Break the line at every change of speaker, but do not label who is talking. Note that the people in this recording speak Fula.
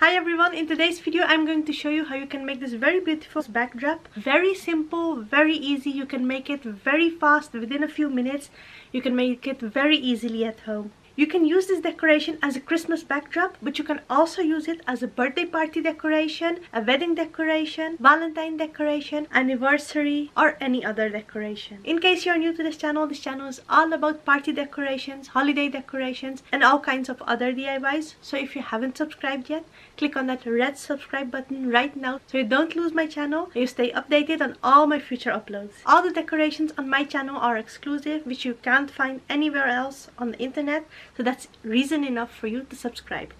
Hi everyone, in today's video I'm going to show you how you can make this very beautiful backdrop. Very simple, very easy. You can make it very fast within a few minutes. You can make it very easily at home. You can use this decoration as a Christmas backdrop, but you can also use it as a birthday party decoration, a wedding decoration, Valentine decoration, anniversary, or any other decoration. In case you're new to this channel is all about party decorations, holiday decorations, and all kinds of other DIYs. So if you haven't subscribed yet, click on that red subscribe button right now so you don't lose my channel and you stay updated on all my future uploads. All the decorations on my channel are exclusive, which you can't find anywhere else on the internet. So that's reason enough for you to subscribe.